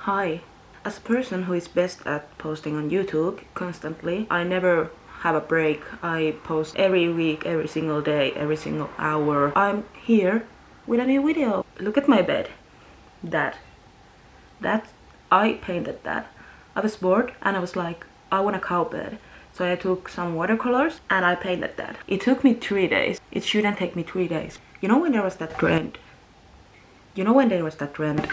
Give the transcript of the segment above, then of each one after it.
Hi. As a person who is best at posting on YouTube constantly, I never have a break. I post every week, every single day, every single hour. I'm here with a new video. Look at my bed. That. I painted that. I was bored and I was like, I want a cow bed. So I took some watercolors and I painted that. It took me 3 days. It shouldn't take me 3 days. You know when there was that trend? You know when there was that trend?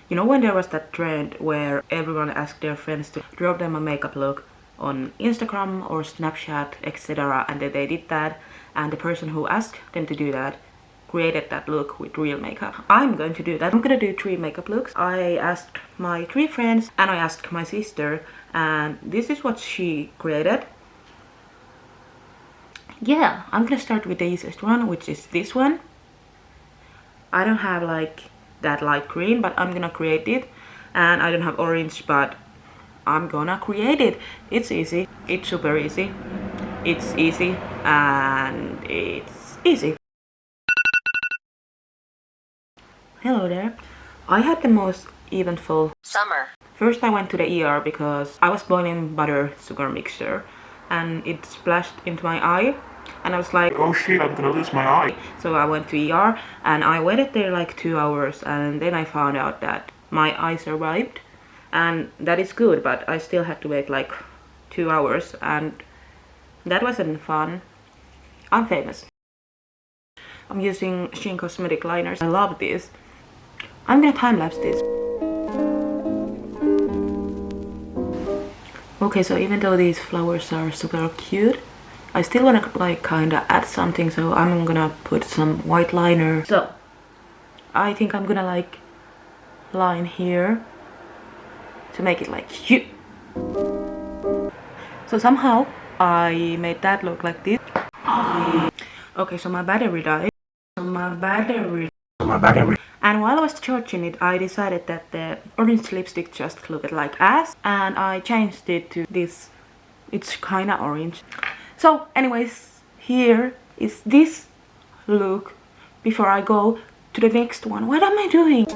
You know when there was that trend where everyone asked their friends to draw them a makeup look on Instagram or Snapchat, etc. and then they did that, and the person who asked them to do that created that look with real makeup. I'm going to do that. I'm gonna do 3 makeup looks. I asked my 3 friends and I asked my sister, and this is what she created. Yeah, I'm gonna start with the easiest one, which is this one. I don't have like that light green, but I'm gonna create it, and I don't have orange, but I'm gonna create it. It's easy. It's super easy. It's easy and it's easy. Hello there. I had the most eventful summer. First I went to the ER because I was boiling butter sugar mixture and it splashed into my eye. And I was like, oh shit, I'm gonna lose my eye. So I went to ER and I waited there like 2 hours, and then I found out that my eye survived. And that is good, but I still had to wait like 2 hours and that wasn't fun. I'm famous. I'm using Shein Cosmetic liners. I love this. I'm gonna time-lapse this. Okay, so even though these flowers are super cute, I still wanna like kinda add something, so I'm gonna put some white liner. So I think I'm gonna like line here to make it like cute. So somehow I made that look like this. Okay, so my battery died. And while I was charging it, I decided that the orange lipstick just looked like ass, and I changed it to this. It's kinda orange. So anyways, here is this look before I go to the next one. What am I doing?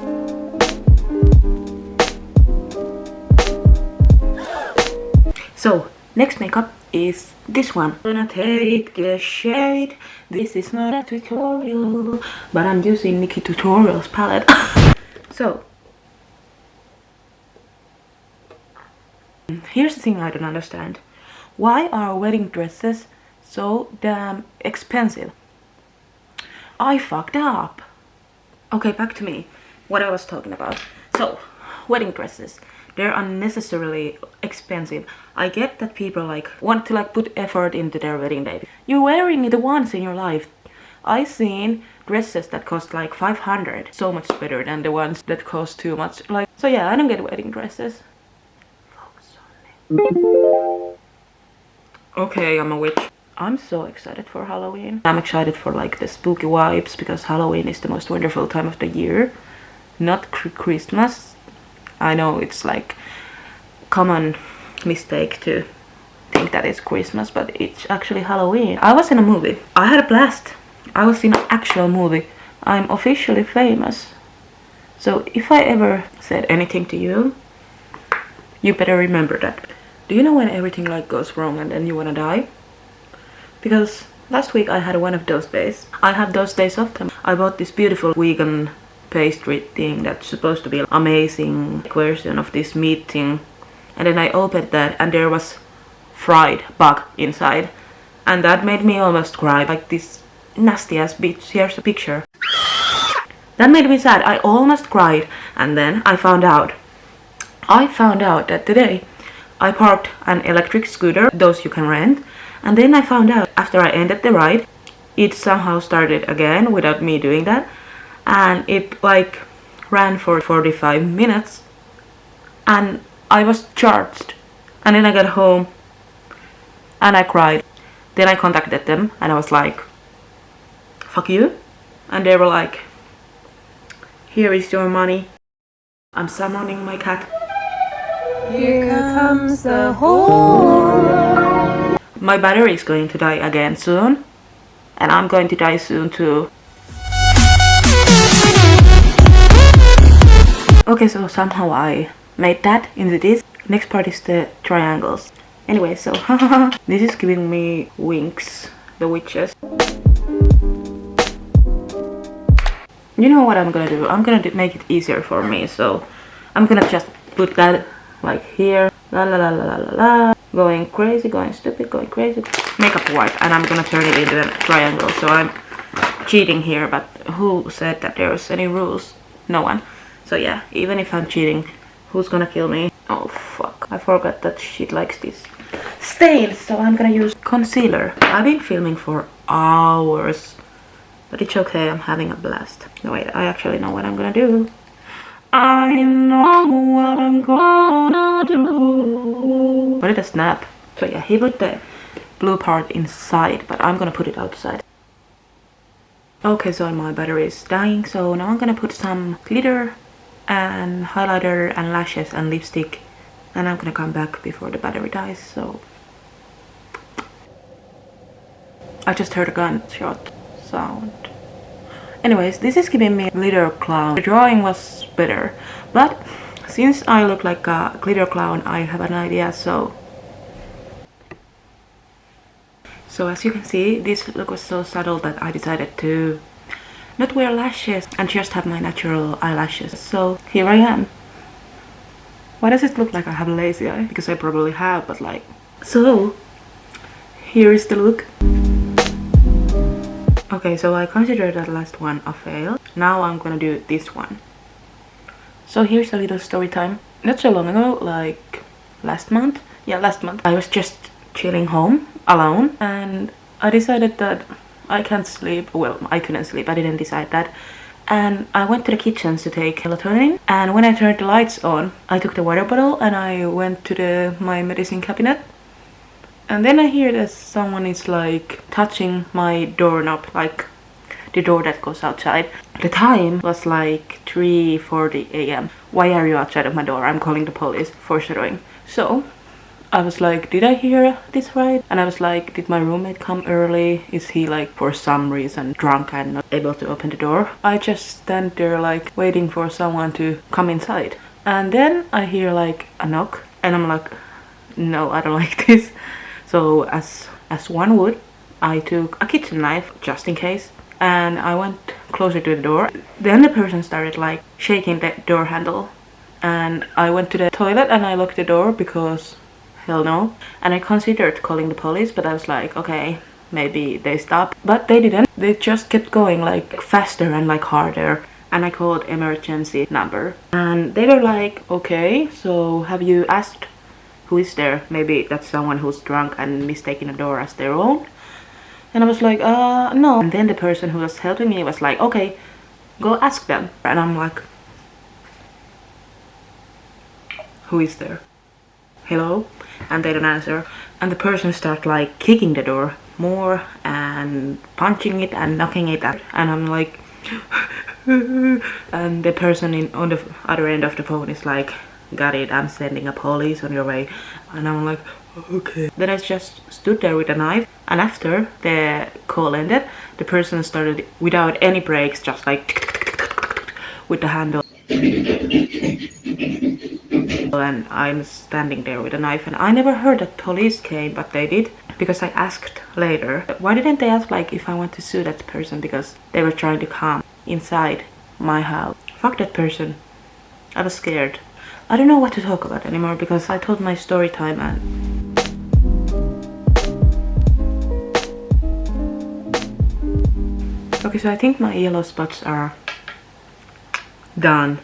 So next makeup is this one. I'm gonna take the shade. This is not a tutorial, but I'm using NikkieTutorials palette. So here's the thing I don't understand. Why are wedding dresses so damn expensive? I fucked up. Okay, back to me. What I was talking about. So, wedding dresses. They're unnecessarily expensive. I get that people like want to like put effort into their wedding day. You're wearing it once in your life. I've seen dresses that cost like 500. So much better than the ones that cost too much. Like, so yeah, I don't get wedding dresses. Focus on me. Okay, I'm a witch. I'm so excited for Halloween. I'm excited for like the spooky vibes because Halloween is the most wonderful time of the year. Not Christmas. I know it's like common mistake to think that it's Christmas, but it's actually Halloween. I was in a movie. I had a blast. I was in an actual movie. I'm officially famous. So if I ever said anything to you, you better remember that. Do you know when everything like goes wrong and then you wanna die? Because last week I had one of those days. I have those days often. I bought this beautiful vegan pastry thing that's supposed to be an amazing version of this meat thing. And then I opened that and there was fried bug inside. And that made me almost cry. Like this nasty ass bitch. Here's a picture. That made me sad. I almost cried. And then I found out that today I parked an electric scooter, those you can rent, and then I found out after I ended the ride, it somehow started again without me doing that, and it like ran for 45 minutes, and I was charged, and then I got home, and I cried. Then I contacted them, and I was like, fuck you, and they were like, here is your money. I'm summoning my cat. Here comes the whore. My battery is going to die again soon, and I'm going to die soon too. Okay, so somehow I made that into this. Next part is the triangles. Anyway, so this is giving me Winx, the witches. You know what I'm gonna do? I'm gonna make it easier for me, so I'm gonna just put that like here. La la la la la la la. Going crazy, going stupid, going crazy. Makeup white, and I'm gonna turn it into a triangle. So I'm cheating here, but who said that there's any rules? No one. So yeah, even if I'm cheating, who's gonna kill me? Oh fuck, I forgot that she likes this stains, so I'm gonna use concealer. I've been filming for hours, but it's okay, I'm having a blast. No wait, I actually know what I'm gonna do. I know what I'm gonna do. What did I snap? So yeah, he put the blue part inside, but I'm gonna put it outside. Okay, so my battery is dying, so now I'm gonna put some glitter and highlighter and lashes and lipstick, and I'm gonna come back before the battery dies. So I just heard a gunshot sound. Anyways, this is giving me glitter clown. The drawing was better, but since I look like a glitter clown, I have an idea. So as you can see, this look was so subtle that I decided to not wear lashes and just have my natural eyelashes. So here I am. Why does it look like I have a lazy eye? Because I probably have, but like... So, here is the look. Okay, so I consider that last one a fail. Now I'm gonna do this one. So here's a little story time. Not so long ago, like last month. Yeah, last month. I was just chilling home alone, and I decided that I can't sleep. Well, I couldn't sleep, I didn't decide that. And I went to the kitchen to take melatonin, and when I turned the lights on, I took the water bottle and I went to my medicine cabinet. And then I hear that someone is like touching my doorknob, like the door that goes outside. The time was like 3:40 a.m. Why are you outside of my door? I'm calling the police, foreshadowing. So I was like, did I hear this right? And I was like, did my roommate come early? Is he like for some reason drunk and not able to open the door? I just stand there like waiting for someone to come inside. And then I hear like a knock, and I'm like, no, I don't like this. So as one would, I took a kitchen knife just in case, and I went closer to the door. Then the person started like shaking the door handle, and I went to the toilet and I locked the door because hell no. And I considered calling the police, but I was like, okay, maybe they stop. But they didn't. They just kept going like faster and like harder. And I called emergency number, and they were like, okay, so have you asked who is there? Maybe that's someone who's drunk and mistaking a door as their own. And I was like, no. And then the person who was helping me was like, okay, go ask them. And I'm like, who is there? Hello? And they don't answer. And the person started like kicking the door more and punching it and knocking it out. And I'm like, and the person on the other end of the phone is like, got it, I'm sending a police on your way. And I'm like, okay. Then I just stood there with a knife, and after the call ended, the person started without any breaks, just like with the handle. And I'm standing there with a knife, and I never heard that police came, but they did, because I asked later. Why didn't they ask like if I want to sue that person, because they were trying to come inside my house. Fuck that person. I was scared. I don't know what to talk about anymore because I told my story time. And okay, so I think my yellow spots are done.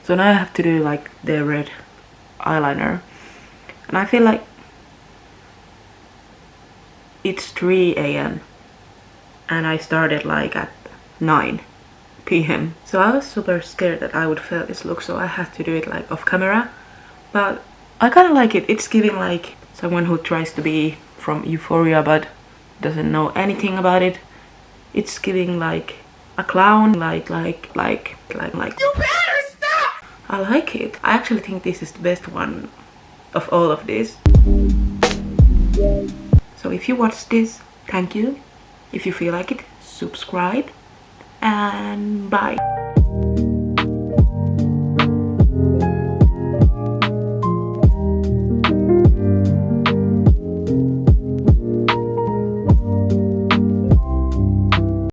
So now I have to do like the red eyeliner, and I feel like it's 3 a.m. and I started like at 9 p.m. So I was super scared that I would fail this look, so I had to do it like off camera. But I kind of like it. It's giving like someone who tries to be from Euphoria but doesn't know anything about it. It's giving like a clown, like. You better stop! I like it. I actually think this is the best one of all of this. So if you watch this, thank you. If you feel like it, subscribe. And bye.